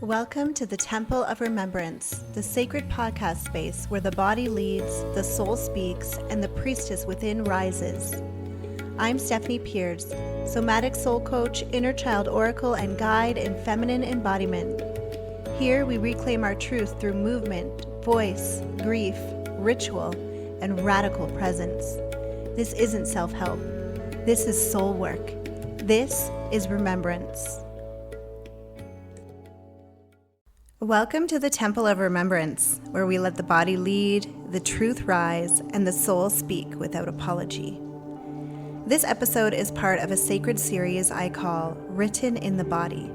Welcome to the Temple of Remembrance, the sacred podcast space where the body leads, the soul speaks, and the priestess within rises. I'm Stephanie Pierce, somatic soul coach, inner child oracle, and guide in feminine embodiment. Here we reclaim our truth through movement, voice, grief, ritual, and radical presence. This isn't self-help. This is soul work. This is remembrance. Welcome to the Temple of Remembrance, where we let the body lead, the truth rise, and the soul speak without apology. This episode is part of a sacred series I call Written in the Body.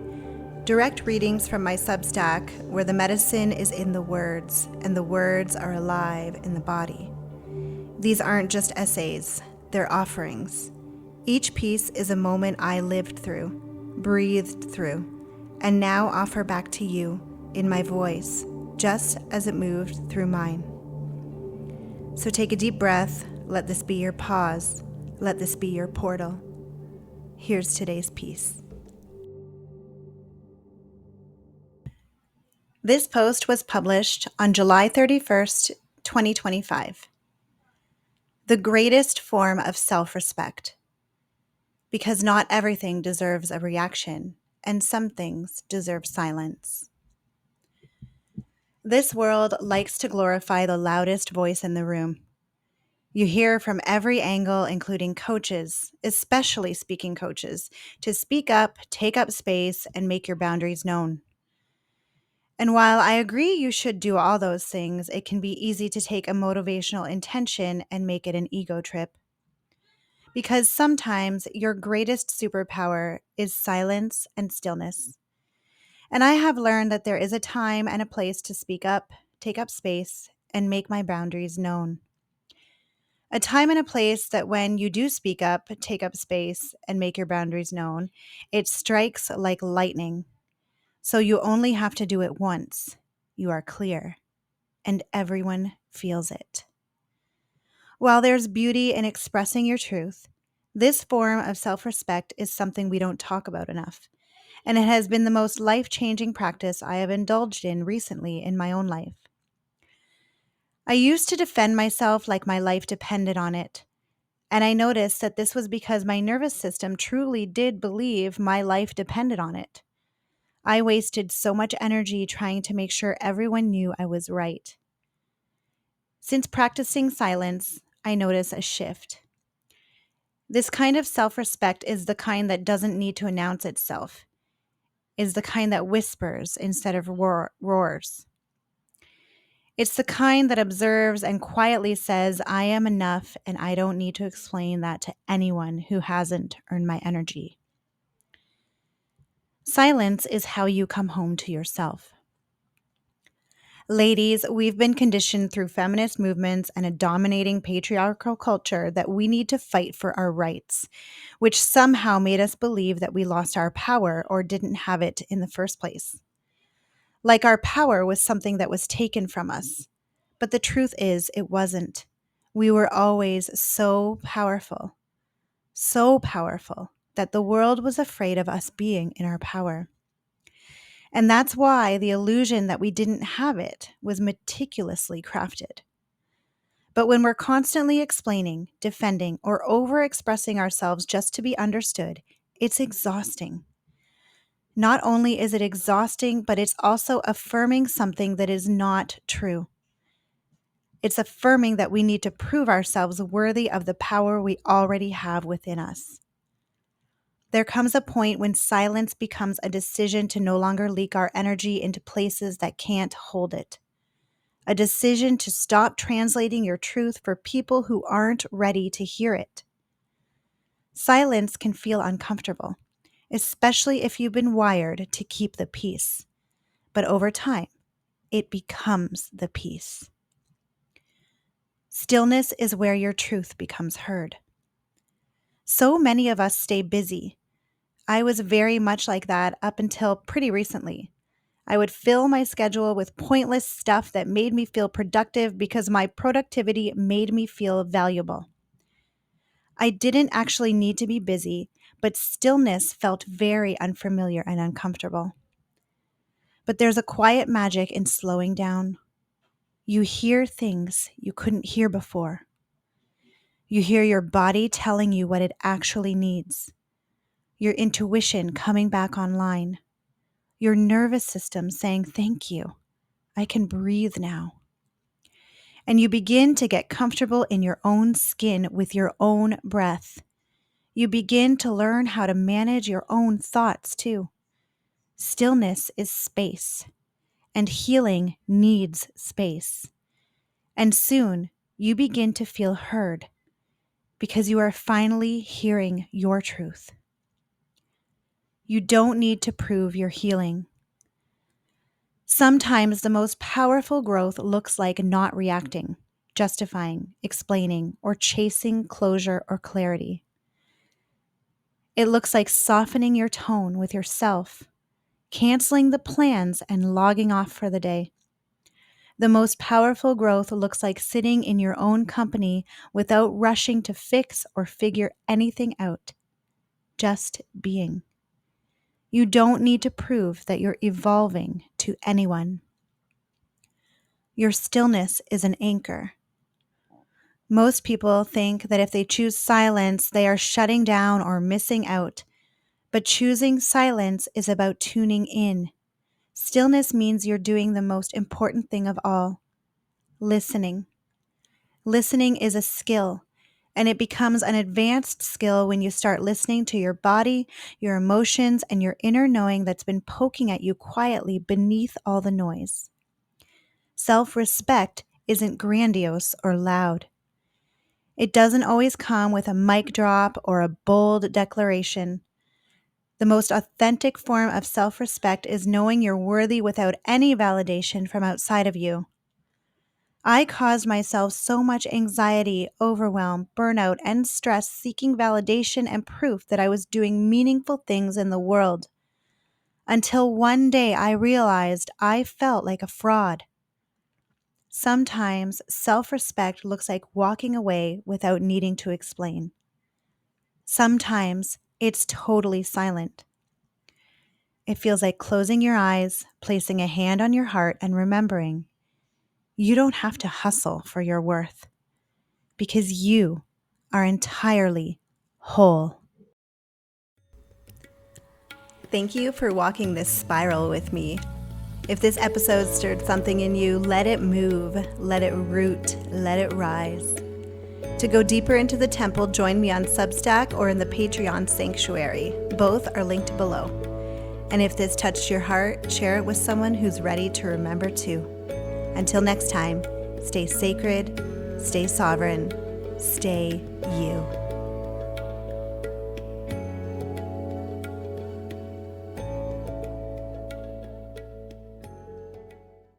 Direct readings from my Substack, where the medicine is in the words, and the words are alive in the body. These aren't just essays, they're offerings. Each piece is a moment I lived through, breathed through, and now offer back to you in my voice, just as it moved through mine. So take a deep breath, let this be your pause, let this be your portal. Here's today's piece. This post was published on July 31st, 2025. The greatest form of self-respect. Because not everything deserves a reaction, and some things deserve silence. This world likes to glorify the loudest voice in the room. You hear from every angle, including coaches, especially speaking coaches, to speak up, take up space, and make your boundaries known. And while I agree you should do all those things, it can be easy to take a motivational intention and make it an ego trip. Because sometimes your greatest superpower is silence and stillness. And I have learned that there is a time and a place to speak up, take up space, and make my boundaries known. A time and a place that when you do speak up, take up space, and make your boundaries known, it strikes like lightning. So you only have to do it once. You are clear, and everyone feels it. While there's beauty in expressing your truth, this form of self-respect is something we don't talk about enough. And it has been the most life-changing practice I have indulged in recently in my own life. I used to defend myself like my life depended on it, and I noticed that this was because my nervous system truly did believe my life depended on it. I wasted so much energy trying to make sure everyone knew I was right. Since practicing silence, I notice a shift. This kind of self-respect is the kind that doesn't need to announce itself. Is the kind that whispers instead of roars. It's the kind that observes and quietly says, I am enough and I don't need to explain that to anyone who hasn't earned my energy. Silence is how you come home to yourself. Ladies, we've been conditioned through feminist movements and a dominating patriarchal culture that we need to fight for our rights, which somehow made us believe that we lost our power or didn't have it in the first place. Like our power was something that was taken from us. But the truth is, it wasn't. We were always so powerful that the world was afraid of us being in our power. And that's why the illusion that we didn't have it was meticulously crafted. But when we're constantly explaining, defending, or over-expressing ourselves just to be understood, it's exhausting. Not only is it exhausting, but it's also affirming something that is not true. It's affirming that we need to prove ourselves worthy of the power we already have within us. There comes a point when silence becomes a decision to no longer leak our energy into places that can't hold it. A decision to stop translating your truth for people who aren't ready to hear it. Silence can feel uncomfortable, especially if you've been wired to keep the peace. But over time, it becomes the peace. Stillness is where your truth becomes heard. So many of us stay busy. I was very much like that up until pretty recently. I would fill my schedule with pointless stuff that made me feel productive because my productivity made me feel valuable. I didn't actually need to be busy, but stillness felt very unfamiliar and uncomfortable. But there's a quiet magic in slowing down. You hear things you couldn't hear before. You hear your body telling you what it actually needs, your intuition coming back online, your nervous system saying, "Thank you, I can breathe now." And you begin to get comfortable in your own skin with your own breath. You begin to learn how to manage your own thoughts too. Stillness is space, and healing needs space. And soon you begin to feel heard because you are finally hearing your truth. You don't need to prove your healing. Sometimes the most powerful growth looks like not reacting, justifying, explaining, or chasing closure or clarity. It looks like softening your tone with yourself, canceling the plans and logging off for the day. The most powerful growth looks like sitting in your own company without rushing to fix or figure anything out, just being. You don't need to prove that you're evolving to anyone. Your stillness is an anchor. Most people think that if they choose silence, they are shutting down or missing out. But choosing silence is about tuning in. Stillness means you're doing the most important thing of all, listening. Listening is a skill, and it becomes an advanced skill when you start listening to your body, your emotions, and your inner knowing that's been poking at you quietly beneath all the noise. Self-respect isn't grandiose or loud. It doesn't always come with a mic drop or a bold declaration. The most authentic form of self-respect is knowing you're worthy without any validation from outside of you. I caused myself so much anxiety, overwhelm, burnout, and stress seeking validation and proof that I was doing meaningful things in the world. Until one day I realized I felt like a fraud. Sometimes self-respect looks like walking away without needing to explain. Sometimes it's totally silent. It feels like closing your eyes, placing a hand on your heart, and remembering you don't have to hustle for your worth because you are entirely whole. Thank you for walking this spiral with me. If this episode stirred something in you, let it move, let it root, let it rise. To go deeper into the temple, join me on Substack or in the Patreon sanctuary. Both are linked below. And if this touched your heart, share it with someone who's ready to remember too. Until next time, stay sacred, stay sovereign, stay you.